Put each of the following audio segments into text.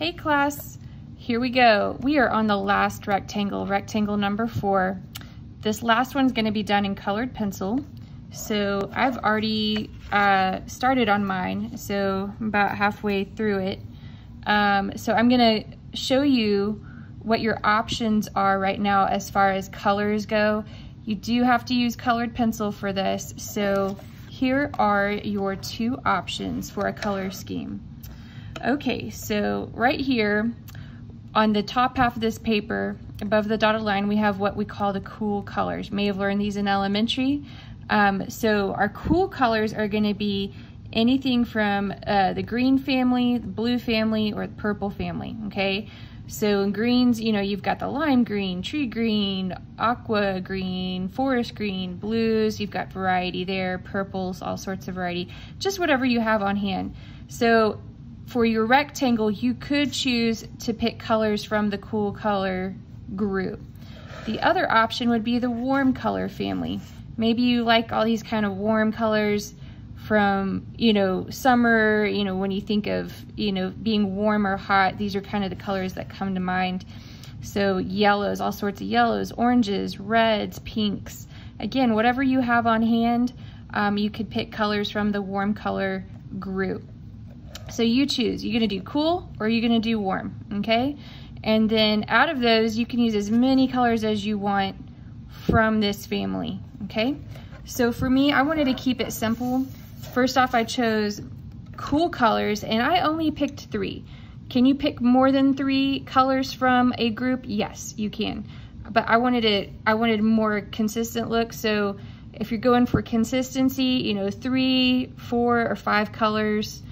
Hey class, here we go. We are on the last rectangle, rectangle number 4. This last one's gonna be done in colored pencil. So I've already started on mine, so I'm about halfway through it. So I'm gonna show you what your options are right now as far as colors go. You do have to use colored pencil for this. So here are your 2 options for a color scheme. Okay, so right here on the top half of this paper, above the dotted line, we have what we call the cool colors. You may have learned these in elementary. So our cool colors are gonna be anything from the green family, the blue family, or the purple family, okay? So in greens, you know, you've got the lime green, tree green, aqua green, forest green, blues, you've got variety there, purples, all sorts of variety, just whatever you have on hand. So for your rectangle, you could choose to pick colors from the cool color group. The other option would be the warm color family. Maybe you like all these kind of warm colors from, you know, summer, you know, when you think of, you know, being warm or hot, these are kind of the colors that come to mind. So yellows, all sorts of yellows, oranges, reds, pinks. Again, whatever you have on hand, you could pick colors from the warm color group. So you choose, you're gonna do cool or you're gonna do warm, okay? And then out of those, you can use as many colors as you want from this family, okay? So for me, I wanted to keep it simple. First off, I chose cool colors and I only picked 3. Can you pick more than 3 colors from a group? Yes, you can. But I wanted a more consistent look. So if you're going for consistency, you know, 3, 4, or 5 colors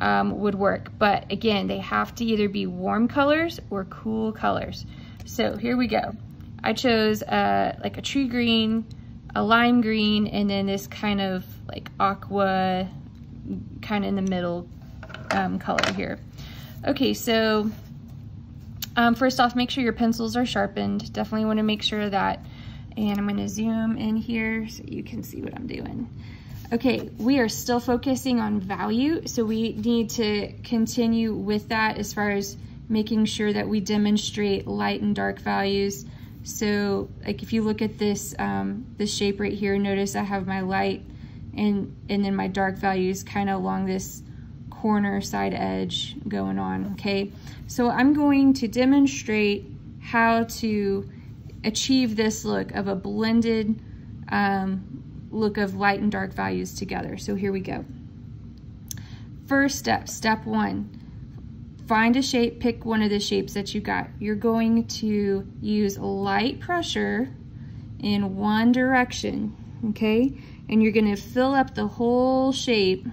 would work. But again, they have to either be warm colors or cool colors. So here we go. I chose like a tree green, a lime green, and then this kind of like aqua, kind of in the middle color here. Okay, so first off, make sure your pencils are sharpened. Definitely want to make sure of that. And I'm going to zoom in here so you can see what I'm doing. Okay, we are still focusing on value, so we need to continue with that as far as making sure that we demonstrate light and dark values. So like if you look at this, this shape right here, notice I have my light and then my dark values kind of along this corner side edge going on, okay? So I'm going to demonstrate how to achieve this look of a blended look of light and dark values together. So here we go. First step, step 1, find a shape, pick one of the shapes that you got. You're going to use light pressure in one direction, okay? And you're gonna fill up the whole shape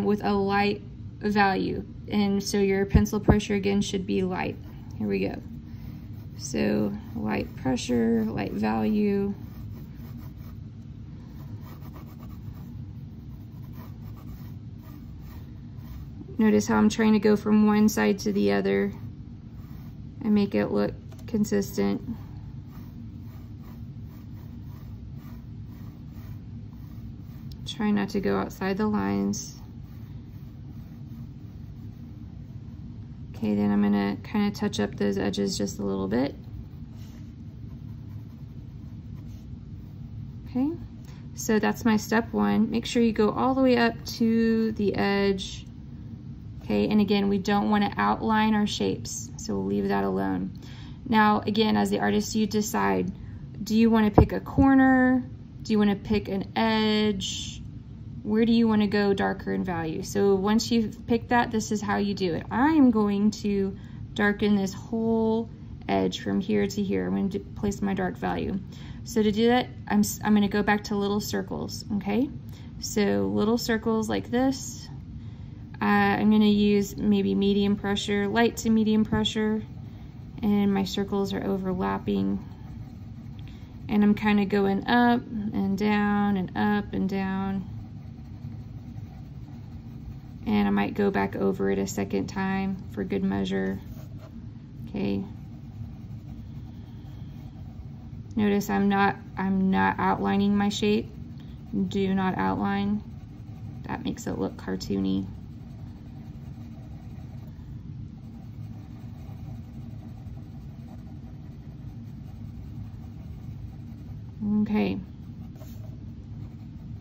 with a light value. And so your pencil pressure again should be light. Here we go. So light pressure, light value. Notice how I'm trying to go from one side to the other and make it look consistent. Try not to go outside the lines. Okay, then I'm gonna kind of touch up those edges just a little bit. Okay, so that's my step 1. Make sure you go all the way up to the edge. Okay, and again, we don't want to outline our shapes, so we'll leave that alone. Now, again, as the artist, you decide, do you want to pick a corner? Do you want to pick an edge? Where do you want to go darker in value? So once you've picked that, this is how you do it. I am going to darken this whole edge from here to here. I'm going to place my dark value. So to do that, I'm going to go back to little circles, okay? So little circles like this. I'm going to use maybe medium pressure, light to medium pressure, and my circles are overlapping. And I'm kind of going up and down and up and down. And I might go back over it a second time for good measure. Okay. Notice I'm not outlining my shape. Do not outline. That makes it look cartoony. Okay.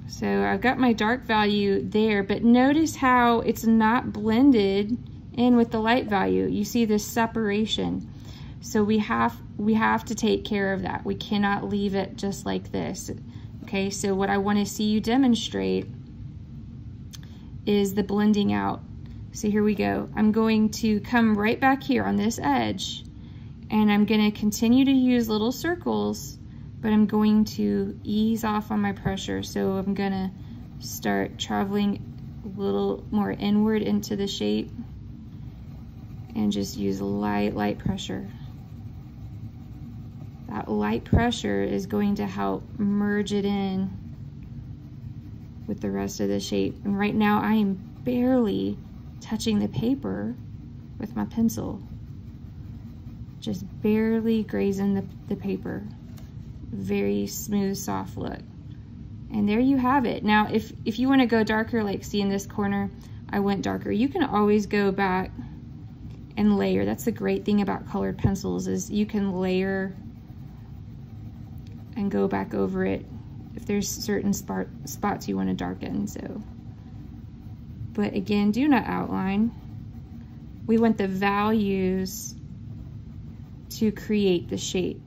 So I've got my dark value there, but notice how it's not blended in with the light value. You see this separation. So we have to take care of that. We cannot leave it just like this. Okay, so what I want to see you demonstrate is the blending out. So here we go. I'm going to come right back here on this edge, and I'm going to continue to use little circles, but I'm going to ease off on my pressure. So I'm going to start traveling a little more inward into the shape and just use light pressure. That light pressure is going to help merge it in with the rest of the shape. And right now I am barely touching the paper with my pencil. Just barely grazing the paper. Very smooth, soft look. And there you have it. Now, if you want to go darker, like see in this corner, I went darker. You can always go back and layer. That's the great thing about colored pencils, is you can layer and go back over it if there's certain spots you want to darken. So, but again, do not outline. We want the values to create the shape.